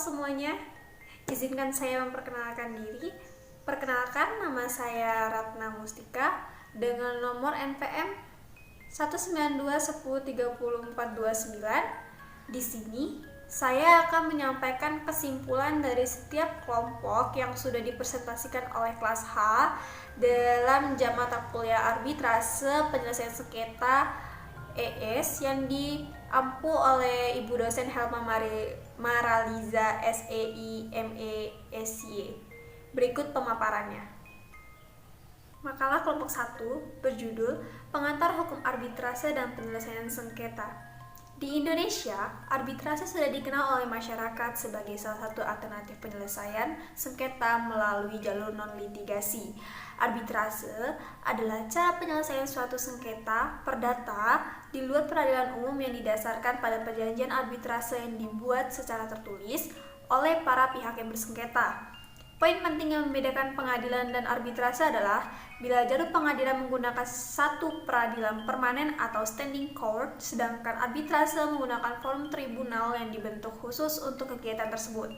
semuanya, izinkan saya memperkenalkan diri. Perkenalkan, nama saya Ratna Mustika dengan nomor NPM 19210300429. Di sini, saya akan menyampaikan kesimpulan dari setiap kelompok yang sudah dipresentasikan oleh kelas H dalam jam mata kuliah arbitrase penyelesaian sengketa ES yang diampu oleh Ibu dosen Helma Maraliza SEI MESY. Berikut pemaparannya. Makalah kelompok 1 berjudul Pengantar Hukum Arbitrase dan Penyelesaian Sengketa. Di Indonesia, arbitrase sudah dikenal oleh masyarakat sebagai salah satu alternatif penyelesaian sengketa melalui jalur non-litigasi. Arbitrase adalah cara penyelesaian suatu sengketa perdata di luar peradilan umum yang didasarkan pada perjanjian arbitrase yang dibuat secara tertulis oleh para pihak yang bersengketa. Poin penting yang membedakan pengadilan dan arbitrase adalah bila jalur pengadilan menggunakan satu peradilan permanen atau standing court, sedangkan arbitrase menggunakan forum tribunal yang dibentuk khusus untuk kegiatan tersebut.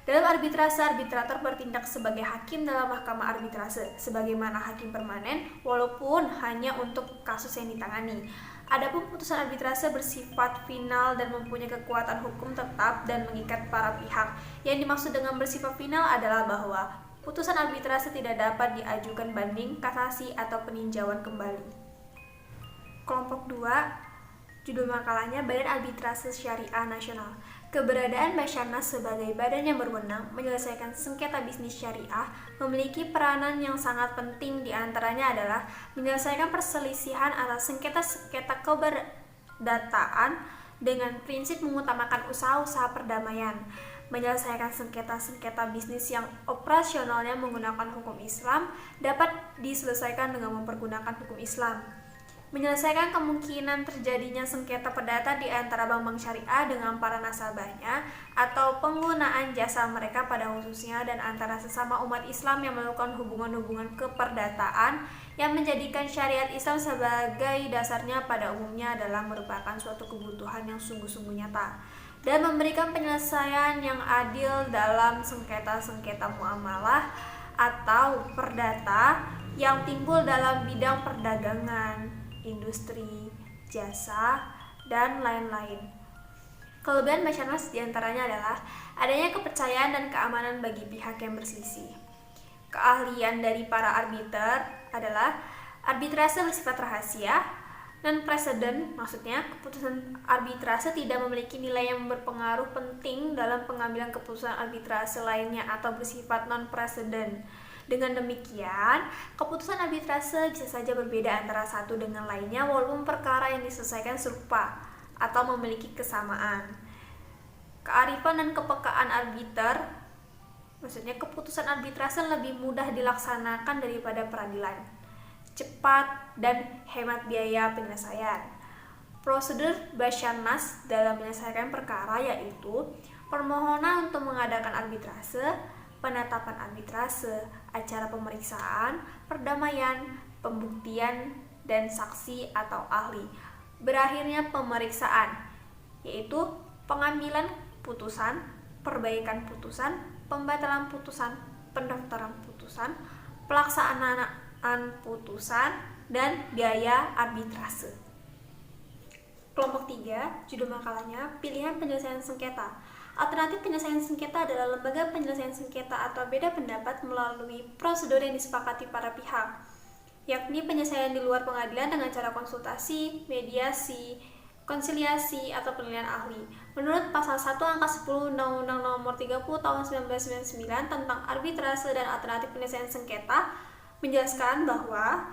Dalam arbitrase, arbitrator bertindak sebagai hakim dalam mahkamah arbitrase, sebagaimana hakim permanen, walaupun hanya untuk kasus yang ditangani. Adapun putusan arbitrase bersifat final dan mempunyai kekuatan hukum tetap dan mengikat para pihak. Yang dimaksud dengan bersifat final adalah bahwa putusan arbitrase tidak dapat diajukan banding, kasasi, atau peninjauan kembali. Kelompok 2, judul makalahnya Badan Arbitrase Syariah Nasional. Keberadaan Basarnas sebagai badan yang berwenang menyelesaikan sengketa bisnis syariah memiliki peranan yang sangat penting, diantaranya adalah menyelesaikan perselisihan atas sengketa-sengketa keberdataan dengan prinsip mengutamakan usaha-usaha perdamaian, menyelesaikan sengketa-sengketa bisnis yang operasionalnya menggunakan hukum Islam dapat diselesaikan dengan mempergunakan hukum Islam, menyelesaikan kemungkinan terjadinya sengketa perdata di antara bank-bank syariah dengan para nasabahnya atau penggunaan jasa mereka pada khususnya dan antara sesama umat Islam yang melakukan hubungan-hubungan keperdataan yang menjadikan syariat Islam sebagai dasarnya pada umumnya adalah merupakan suatu kebutuhan yang sungguh-sungguh nyata, dan memberikan penyelesaian yang adil dalam sengketa-sengketa muamalah atau perdata yang timbul dalam bidang perdagangan, industri, jasa, dan lain-lain. Kelebihan Basarnas diantaranya adalah adanya kepercayaan dan keamanan bagi pihak yang berselisih. Keahlian dari para arbiter adalah arbitrase bersifat rahasia, non-presiden, maksudnya keputusan arbitrase tidak memiliki nilai yang berpengaruh penting dalam pengambilan keputusan arbitrase lainnya atau bersifat non-presiden. Dengan demikian, keputusan arbitrase bisa saja berbeda antara satu dengan lainnya walaupun perkara yang diselesaikan serupa atau memiliki kesamaan. Kearifan dan kepekaan arbiter, maksudnya keputusan arbitrase lebih mudah dilaksanakan daripada peradilan, cepat dan hemat biaya penyelesaian. Prosedur Basarnas dalam menyelesaikan perkara yaitu permohonan untuk mengadakan arbitrase, penetapan arbitrase, acara pemeriksaan, perdamaian, pembuktian, dan saksi atau ahli. Berakhirnya pemeriksaan, yaitu pengambilan putusan, perbaikan putusan, pembatalan putusan, pendaftaran putusan, pelaksanaan putusan, dan biaya arbitrase. Kelompok 3, judul makalahnya Pilihan Penyelesaian Sengketa. Alternatif penyelesaian sengketa adalah lembaga penyelesaian sengketa atau beda pendapat melalui prosedur yang disepakati para pihak, yakni penyelesaian di luar pengadilan dengan cara konsultasi, mediasi, konsiliasi, atau penilaian ahli. Menurut pasal 1 angka 10 Undang-Undang Nomor 30 Tahun 1999 tentang arbitrase dan alternatif penyelesaian sengketa menjelaskan bahwa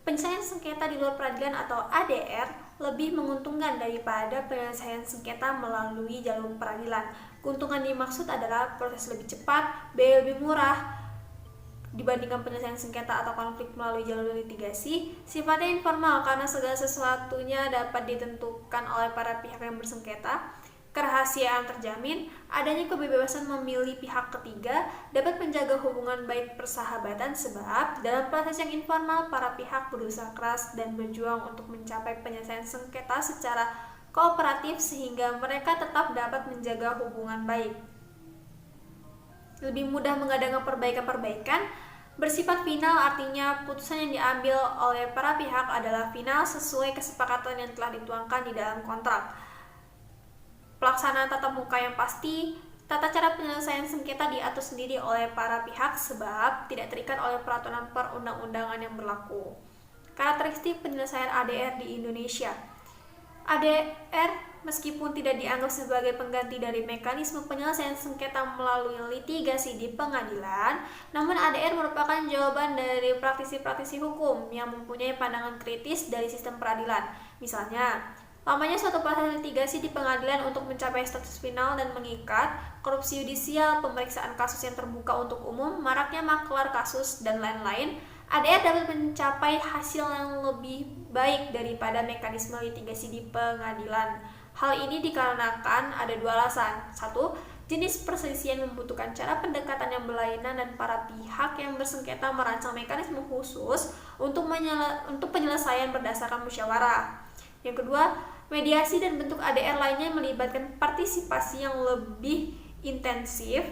penyelesaian sengketa di luar peradilan atau ADR lebih menguntungkan daripada penyelesaian sengketa melalui jalur peradilan. Keuntungan dimaksud adalah proses lebih cepat, biaya lebih murah dibandingkan penyelesaian sengketa atau konflik melalui jalur litigasi. Sifatnya informal karena segala sesuatunya dapat ditentukan oleh para pihak yang bersengketa. Kerahasiaan terjamin, adanya kebebasan memilih pihak ketiga dapat menjaga hubungan baik persahabatan sebab dalam proses yang informal para pihak berusaha keras dan berjuang untuk mencapai penyelesaian sengketa secara kooperatif sehingga mereka tetap dapat menjaga hubungan baik. lebih mudah mengadakan perbaikan-perbaikan. Bersifat final artinya putusan yang diambil oleh para pihak adalah final sesuai kesepakatan yang telah dituangkan di dalam kontrak. Pelaksanaan tatap muka yang pasti, tata cara penyelesaian sengketa diatur sendiri oleh para pihak sebab tidak terikat oleh peraturan perundang-undangan yang berlaku. Karakteristik penyelesaian ADR di Indonesia. ADR meskipun tidak dianggap sebagai pengganti dari mekanisme penyelesaian sengketa melalui litigasi di pengadilan, namun ADR merupakan jawaban dari praktisi-praktisi hukum yang mempunyai pandangan kritis dari sistem peradilan. Misalnya, lamanya suatu proses litigasi di pengadilan untuk mencapai status final dan mengikat, korupsi yudisial, pemeriksaan kasus yang terbuka untuk umum, maraknya maklar kasus, dan lain-lain, ADR dapat mencapai hasil yang lebih baik daripada mekanisme litigasi di pengadilan. Hal ini dikarenakan ada dua alasan. Satu, jenis perselisihan membutuhkan cara pendekatan yang berlainan dan para pihak yang bersengketa merancang mekanisme khusus untuk penyelesaian berdasarkan musyawarah. Yang kedua, mediasi dan bentuk ADR lainnya melibatkan partisipasi yang lebih intensif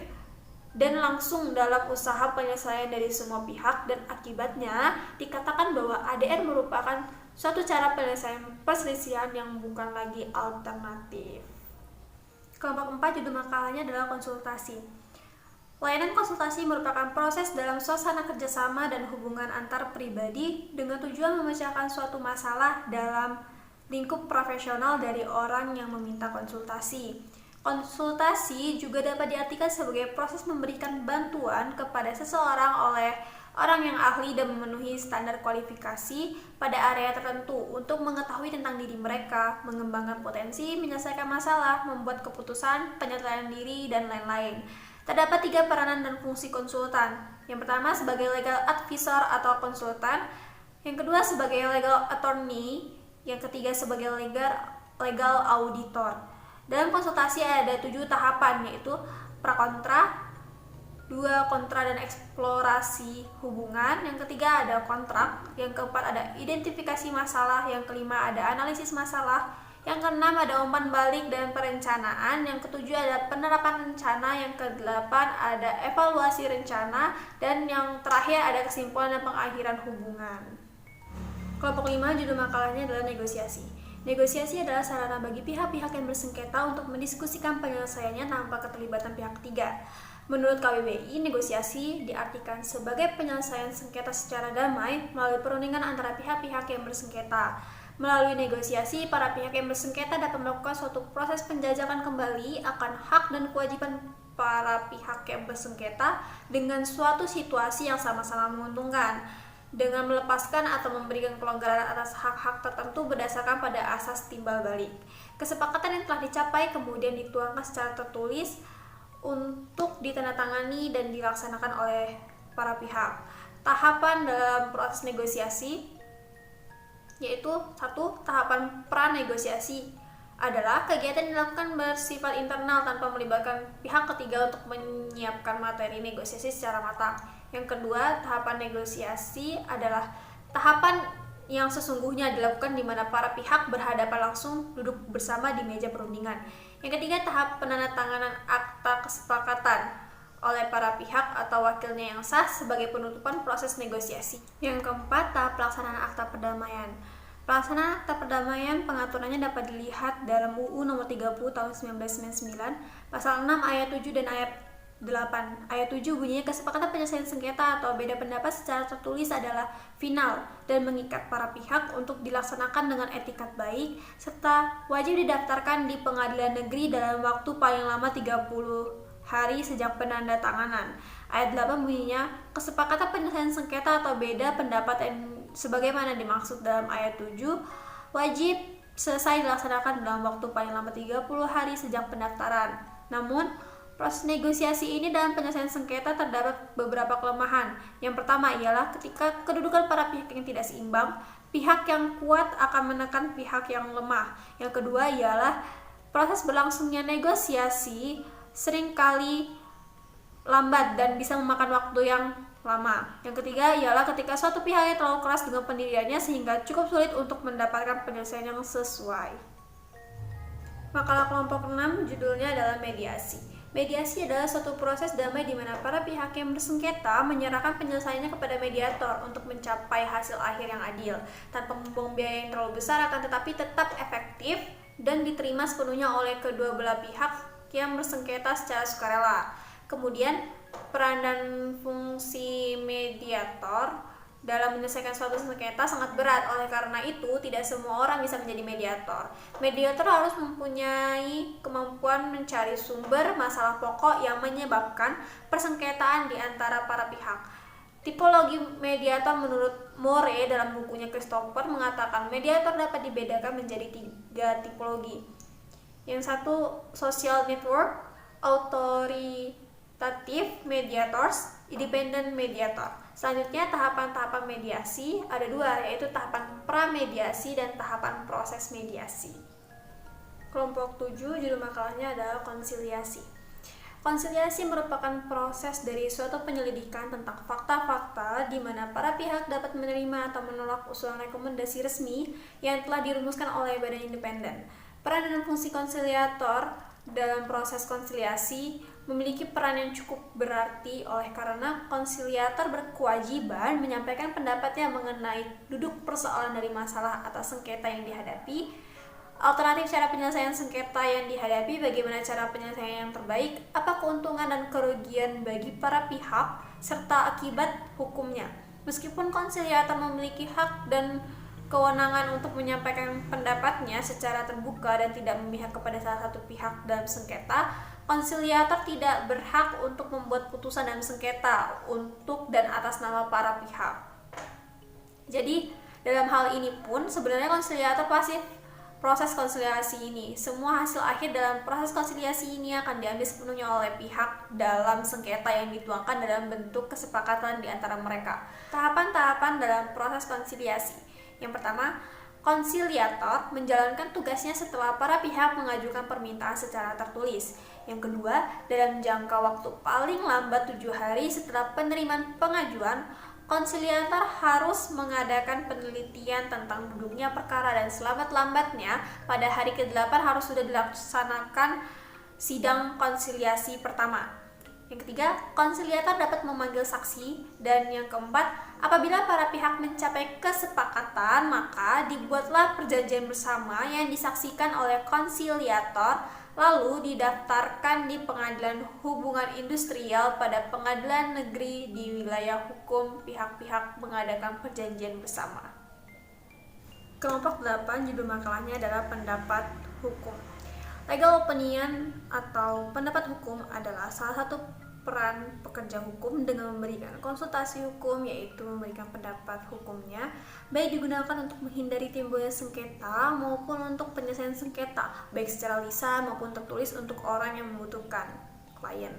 dan langsung dalam usaha penyelesaian dari semua pihak, dan akibatnya dikatakan bahwa ADR merupakan suatu cara penyelesaian perselisihan yang bukan lagi alternatif. Kelompok 4 judul makalahnya adalah konsultasi. Layanan konsultasi merupakan proses dalam suasana kerjasama dan hubungan antar pribadi dengan tujuan memecahkan suatu masalah dalam lingkup profesional dari orang yang meminta konsultasi. Konsultasi juga dapat diartikan sebagai proses memberikan bantuan kepada seseorang oleh orang yang ahli dan memenuhi standar kualifikasi pada area tertentu untuk mengetahui tentang diri mereka, mengembangkan potensi, menyelesaikan masalah, membuat keputusan, penyesuaian diri, dan lain-lain. Terdapat 3 peranan dan fungsi konsultan. Yang pertama sebagai legal advisor atau konsultan, yang kedua sebagai legal attorney, yang ketiga sebagai legal auditor. Dalam konsultasi ada 7 tahapan, yaitu prakontra, 2 kontra dan eksplorasi hubungan, yang ketiga ada kontrak, yang keempat ada identifikasi masalah, yang kelima ada analisis masalah, yang keenam ada umpan balik dan perencanaan, yang ketujuh ada penerapan rencana, yang kedelapan ada evaluasi rencana, dan yang terakhir ada kesimpulan dan pengakhiran hubungan. Kelompok 5 judul makalahnya adalah negosiasi. Negosiasi adalah sarana bagi pihak-pihak yang bersengketa untuk mendiskusikan penyelesaiannya tanpa keterlibatan pihak ketiga. Menurut KBBI, negosiasi diartikan sebagai penyelesaian sengketa secara damai melalui perundingan antara pihak-pihak yang bersengketa. Melalui negosiasi, para pihak yang bersengketa dapat melakukan suatu proses penjajakan kembali akan hak dan kewajiban para pihak yang bersengketa dengan suatu situasi yang sama-sama menguntungkan, dengan melepaskan atau memberikan kelonggaran atas hak-hak tertentu berdasarkan pada asas timbal balik. Kesepakatan yang telah dicapai kemudian dituangkan secara tertulis untuk ditandatangani dan dilaksanakan oleh para pihak. Tahapan dalam proses negosiasi yaitu 1. Tahapan pranegosiasi adalah kegiatan yang dilakukan bersifat internal tanpa melibatkan pihak ketiga untuk menyiapkan materi negosiasi secara matang. Yang kedua, tahapan negosiasi adalah tahapan yang sesungguhnya dilakukan di mana para pihak berhadapan langsung duduk bersama di meja perundingan. Yang ketiga, tahap penandatanganan akta kesepakatan oleh para pihak atau wakilnya yang sah sebagai penutupan proses negosiasi. Yang keempat, tahap pelaksanaan akta perdamaian. Pelaksanaan akta perdamaian pengaturannya dapat dilihat dalam UU Nomor 30 Tahun 1999, Pasal 6 Ayat 7 dan Ayat 8. Ayat 7 bunyinya kesepakatan penyelesaian sengketa atau beda pendapat secara tertulis adalah final dan mengikat para pihak untuk dilaksanakan dengan etikat baik serta wajib didaftarkan di pengadilan negeri dalam waktu paling lama 30 hari sejak penandatanganan. Ayat 8 bunyinya kesepakatan penyelesaian sengketa atau beda pendapat yang sebagaimana dimaksud dalam ayat 7 wajib selesai dilaksanakan dalam waktu paling lama 30 hari sejak pendaftaran. Namun proses negosiasi ini dalam penyelesaian sengketa terdapat beberapa kelemahan. Yang pertama ialah ketika kedudukan para pihak yang tidak seimbang, pihak yang kuat akan menekan pihak yang lemah. Yang kedua ialah proses berlangsungnya negosiasi seringkali lambat dan bisa memakan waktu yang lama. Yang ketiga ialah ketika suatu pihak yang terlalu keras dengan pendiriannya sehingga cukup sulit untuk mendapatkan penyelesaian yang sesuai. Makalah kelompok 6 judulnya adalah mediasi. Mediasi adalah suatu proses damai di mana para pihak yang bersengketa menyerahkan penyelesaiannya kepada mediator untuk mencapai hasil akhir yang adil, tanpa membuang biaya yang terlalu besar, akan tetapi tetap efektif dan diterima sepenuhnya oleh kedua belah pihak yang bersengketa secara sukarela. Kemudian, peran dan fungsi mediator dalam menyelesaikan suatu sengketa sangat berat. Oleh karena itu, tidak semua orang bisa menjadi mediator. Mediator harus mempunyai kemampuan mencari sumber masalah pokok yang menyebabkan persengketaan di antara para pihak. Tipologi mediator menurut Moore dalam bukunya Christopher mengatakan mediator dapat dibedakan menjadi 3 tipologi. Yang satu, social network, authoritative mediators, independent mediator. Selanjutnya, tahapan-tahapan mediasi ada 2, yaitu tahapan pramediasi dan tahapan proses mediasi. Kelompok 7, judul makalahnya adalah konsiliasi. Konsiliasi merupakan proses dari suatu penyelidikan tentang fakta-fakta di mana para pihak dapat menerima atau menolak usulan rekomendasi resmi yang telah dirumuskan oleh badan independen. Peran dan fungsi konsiliator dalam proses konsiliasi memiliki peran yang cukup berarti oleh karena konsiliator berkewajiban menyampaikan pendapatnya mengenai duduk persoalan dari masalah atau sengketa yang dihadapi, alternatif cara penyelesaian sengketa yang dihadapi, bagaimana cara penyelesaian yang terbaik, apa keuntungan dan kerugian bagi para pihak, serta akibat hukumnya. Meskipun konsiliator memiliki hak dan kewenangan untuk menyampaikan pendapatnya secara terbuka dan tidak memihak kepada salah satu pihak dalam sengketa, konsiliator tidak berhak untuk membuat putusan dalam sengketa untuk dan atas nama para pihak. Jadi, dalam hal ini pun sebenarnya konsiliator pasif proses konsiliasi ini. Semua hasil akhir dalam proses konsiliasi ini akan diambil sepenuhnya oleh pihak dalam sengketa yang dituangkan dalam bentuk kesepakatan di antara mereka. Tahapan-tahapan dalam proses konsiliasi. Yang pertama, konsiliator menjalankan tugasnya setelah para pihak mengajukan permintaan secara tertulis. Yang kedua, dalam jangka waktu paling lambat 7 hari setelah penerimaan pengajuan, konsiliator harus mengadakan penelitian tentang duduknya perkara dan selamat-lambatnya pada hari ke-8 harus sudah dilaksanakan sidang konsiliasi pertama. Yang ketiga, konsiliator dapat memanggil saksi. Dan yang keempat, apabila para pihak mencapai kesepakatan, maka dibuatlah perjanjian bersama yang disaksikan oleh konsiliator, lalu didaftarkan di Pengadilan Hubungan Industrial pada Pengadilan Negeri di wilayah hukum pihak-pihak mengadakan perjanjian bersama. Kelompok 8, judul makalahnya adalah pendapat hukum. Legal opinion atau pendapat hukum adalah salah satu peran pekerja hukum dengan memberikan konsultasi hukum, yaitu memberikan pendapat hukumnya, baik digunakan untuk menghindari timbulnya sengketa maupun untuk penyelesaian sengketa, baik secara lisan maupun tertulis untuk orang yang membutuhkan, klien.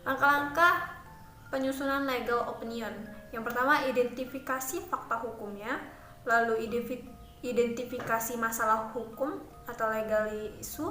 Langkah-langkah penyusunan legal opinion. Yang pertama, identifikasi fakta hukumnya, lalu identifikasi masalah hukum atau legal issue,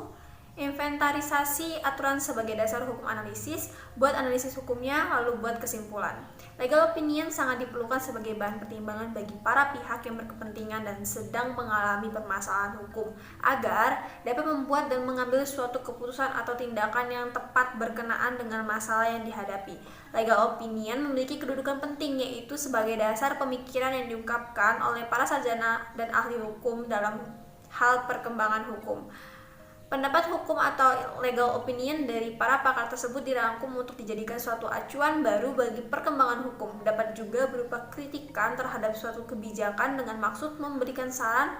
inventarisasi aturan sebagai dasar hukum analisis, buat analisis hukumnya, lalu buat kesimpulan. Legal opinion sangat diperlukan sebagai bahan pertimbangan bagi para pihak yang berkepentingan dan sedang mengalami permasalahan hukum, agar dapat membuat dan mengambil suatu keputusan atau tindakan yang tepat berkenaan dengan masalah yang dihadapi. Legal opinion memiliki kedudukan penting, yaitu sebagai dasar pemikiran yang diungkapkan oleh para sarjana dan ahli hukum dalam hal perkembangan hukum. Pendapat hukum atau legal opinion dari para pakar tersebut dirangkum untuk dijadikan suatu acuan baru bagi perkembangan hukum. Dapat juga berupa kritikan terhadap suatu kebijakan dengan maksud memberikan saran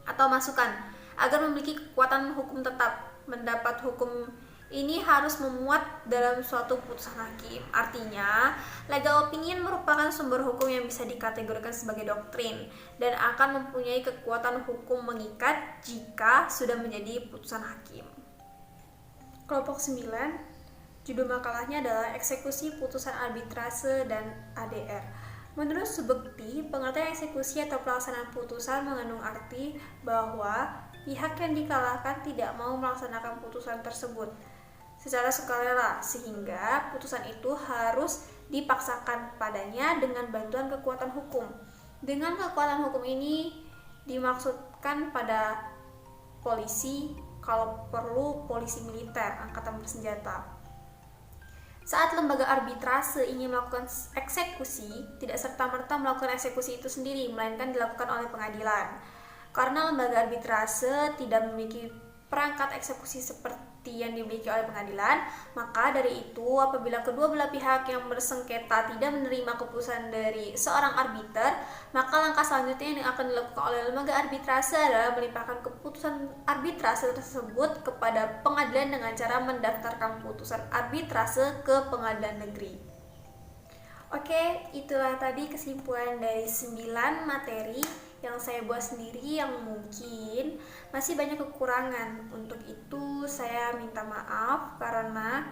atau masukan agar memiliki kekuatan hukum tetap. Pendapat hukum ini harus memuat dalam suatu putusan hakim. Artinya, legal opinion merupakan sumber hukum yang bisa dikategorikan sebagai doktrin dan akan mempunyai kekuatan hukum mengikat jika sudah menjadi putusan hakim. Kelompok 9, judul makalahnya adalah eksekusi putusan arbitrase dan ADR. Menurut Subekti, pengertian eksekusi atau pelaksanaan putusan mengandung arti bahwa pihak yang dikalahkan tidak mau melaksanakan putusan tersebut secara sukarela, sehingga putusan itu harus dipaksakan padanya dengan bantuan kekuatan hukum. Dengan kekuatan hukum ini dimaksudkan pada polisi, kalau perlu polisi militer, angkatan bersenjata. Saat lembaga arbitrase ingin melakukan eksekusi, tidak serta-merta melakukan eksekusi itu sendiri, melainkan dilakukan oleh pengadilan. Karena lembaga arbitrase tidak memiliki perangkat eksekusi seperti yang dimiliki oleh pengadilan, maka dari itu apabila kedua belah pihak yang bersengketa tidak menerima keputusan dari seorang arbiter, maka langkah selanjutnya yang akan dilakukan oleh lembaga arbitrase adalah melimpahkan keputusan arbitrase tersebut kepada pengadilan dengan cara mendaftarkan putusan arbitrase ke pengadilan negeri. Oke, itulah tadi kesimpulan dari 9 materi yang saya buat sendiri yang mungkin masih banyak kekurangan. Untuk itu saya minta maaf karena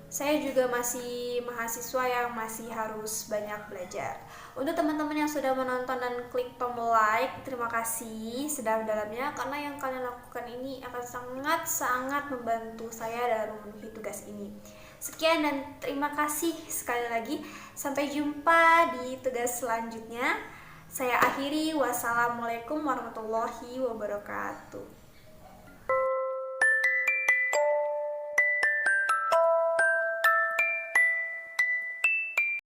saya juga masih mahasiswa yang masih harus banyak belajar. Untuk teman-teman yang sudah menonton dan klik tombol like, terima kasih sedalam-dalamnya karena yang kalian lakukan ini akan sangat-sangat membantu saya dalam memenuhi tugas ini. Sekian dan terima kasih sekali lagi. Sampai jumpa di tugas selanjutnya. Saya akhiri. Wassalamualaikum warahmatullahi wabarakatuh.